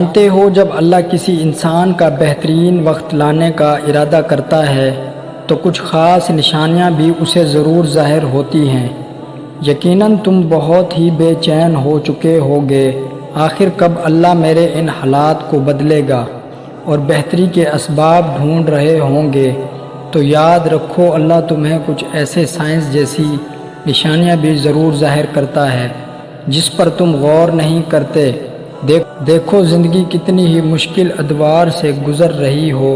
جانتے ہو جب اللہ کسی انسان کا بہترین وقت لانے کا ارادہ کرتا ہے تو کچھ خاص نشانیاں بھی اسے ضرور ظاہر ہوتی ہیں۔ یقیناً تم بہت ہی بے چین ہو چکے ہوگے، آخر کب اللہ میرے ان حالات کو بدلے گا، اور بہتری کے اسباب ڈھونڈ رہے ہوں گے۔ تو یاد رکھو اللہ تمہیں کچھ ایسے سائنس جیسی نشانیاں بھی ضرور ظاہر کرتا ہے جس پر تم غور نہیں کرتے۔ دیکھو زندگی کتنی ہی مشکل ادوار سے گزر رہی ہو،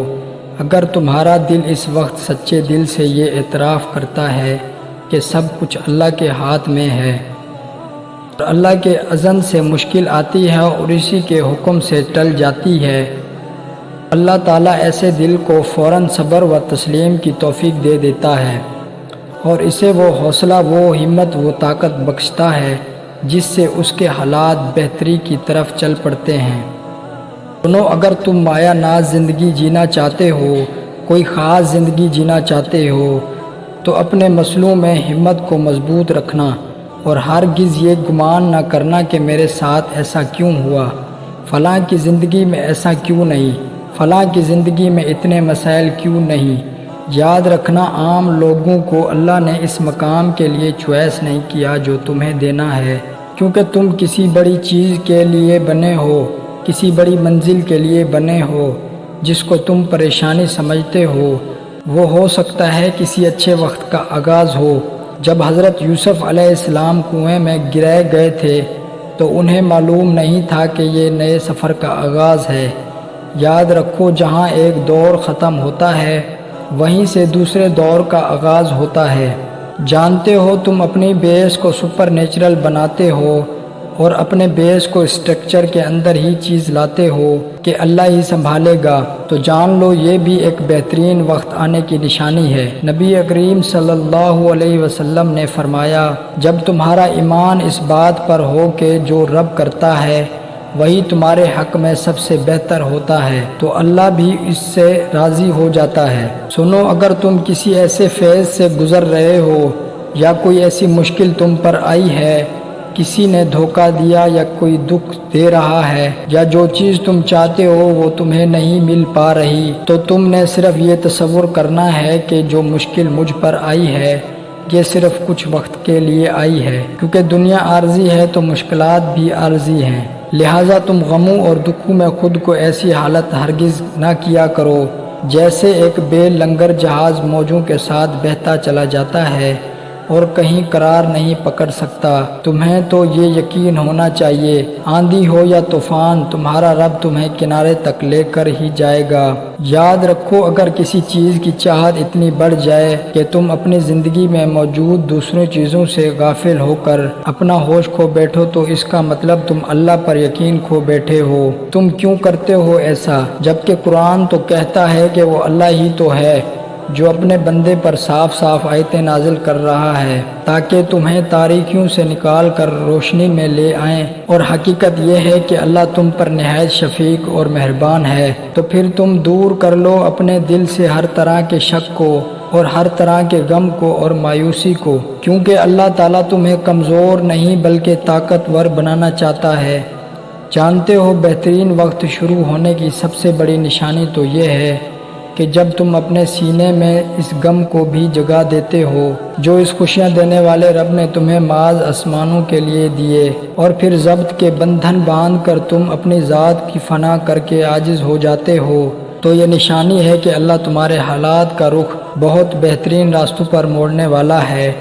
اگر تمہارا دل اس وقت سچے دل سے یہ اعتراف کرتا ہے کہ سب کچھ اللہ کے ہاتھ میں ہے، اور اللہ کے اذن سے مشکل آتی ہے اور اسی کے حکم سے ٹل جاتی ہے، اللہ تعالیٰ ایسے دل کو فوراً صبر و تسلیم کی توفیق دے دیتا ہے، اور اسے وہ حوصلہ، وہ ہمت، وہ طاقت بخشتا ہے جس سے اس کے حالات بہتری کی طرف چل پڑتے ہیں۔ سنو، اگر تم مایا ناز زندگی جینا چاہتے ہو، کوئی خاص زندگی جینا چاہتے ہو، تو اپنے مسلوں میں ہمت کو مضبوط رکھنا، اور ہرگز یہ گمان نہ کرنا کہ میرے ساتھ ایسا کیوں ہوا، فلاں کی زندگی میں ایسا کیوں نہیں، فلاں کی زندگی میں اتنے مسائل کیوں نہیں۔ یاد رکھنا عام لوگوں کو اللہ نے اس مقام کے لیے چوائس نہیں کیا جو تمہیں دینا ہے، کیونکہ تم کسی بڑی چیز کے لیے بنے ہو، کسی بڑی منزل کے لیے بنے ہو، جس کو تم پریشانی سمجھتے ہو وہ ہو سکتا ہے کسی اچھے وقت کا آغاز ہو۔ جب حضرت یوسف علیہ السلام کنویں میں گرائے گئے تھے تو انہیں معلوم نہیں تھا کہ یہ نئے سفر کا آغاز ہے۔ یاد رکھو جہاں ایک دور ختم ہوتا ہے وہیں سے دوسرے دور کا آغاز ہوتا ہے۔ جانتے ہو تم اپنی بیس کو سپر نیچرل بناتے ہو اور اپنے بیس کو اسٹرکچر کے اندر ہی چیز لاتے ہو کہ اللہ ہی سنبھالے گا، تو جان لو یہ بھی ایک بہترین وقت آنے کی نشانی ہے۔ نبی کریم صلی اللہ علیہ وسلم نے فرمایا، جب تمہارا ایمان اس بات پر ہو کہ جو رب کرتا ہے وہی تمہارے حق میں سب سے بہتر ہوتا ہے تو اللہ بھی اس سے راضی ہو جاتا ہے۔ سنو، اگر تم کسی ایسے فیز سے گزر رہے ہو یا کوئی ایسی مشکل تم پر آئی ہے، کسی نے دھوکہ دیا یا کوئی دکھ دے رہا ہے، یا جو چیز تم چاہتے ہو وہ تمہیں نہیں مل پا رہی، تو تم نے صرف یہ تصور کرنا ہے کہ جو مشکل مجھ پر آئی ہے یہ صرف کچھ وقت کے لیے آئی ہے، کیونکہ دنیا عارضی ہے تو مشکلات بھی عارضی ہیں۔ لہٰذا تم غموں اور دکھوں میں خود کو ایسی حالت ہرگز نہ کیا کرو جیسے ایک بے لنگر جہاز موجوں کے ساتھ بہتا چلا جاتا ہے اور کہیں قرار نہیں پکڑ سکتا۔ تمہیں تو یہ یقین ہونا چاہیے آندھی ہو یا طوفان تمہارا رب تمہیں کنارے تک لے کر ہی جائے گا۔ یاد رکھو اگر کسی چیز کی چاہت اتنی بڑھ جائے کہ تم اپنی زندگی میں موجود دوسروں چیزوں سے غافل ہو کر اپنا ہوش کھو بیٹھو تو اس کا مطلب تم اللہ پر یقین کھو بیٹھے ہو۔ تم کیوں کرتے ہو ایسا، جبکہ قرآن تو کہتا ہے کہ وہ اللہ ہی تو ہے جو اپنے بندے پر صاف صاف آیتیں نازل کر رہا ہے تاکہ تمہیں تاریکیوں سے نکال کر روشنی میں لے آئیں، اور حقیقت یہ ہے کہ اللہ تم پر نہایت شفیق اور مہربان ہے۔ تو پھر تم دور کر لو اپنے دل سے ہر طرح کے شک کو اور ہر طرح کے غم کو اور مایوسی کو، کیونکہ اللہ تعالیٰ تمہیں کمزور نہیں بلکہ طاقتور بنانا چاہتا ہے۔ جانتے ہو بہترین وقت شروع ہونے کی سب سے بڑی نشانی تو یہ ہے کہ جب تم اپنے سینے میں اس غم کو بھی جگہ دیتے ہو جو اس خوشیاں دینے والے رب نے تمہیں معاذ آسمانوں کے لیے دیے، اور پھر ضبط کے بندھن باندھ کر تم اپنی ذات کی فنا کر کے عاجز ہو جاتے ہو، تو یہ نشانی ہے کہ اللہ تمہارے حالات کا رخ بہت بہترین راستوں پر موڑنے والا ہے۔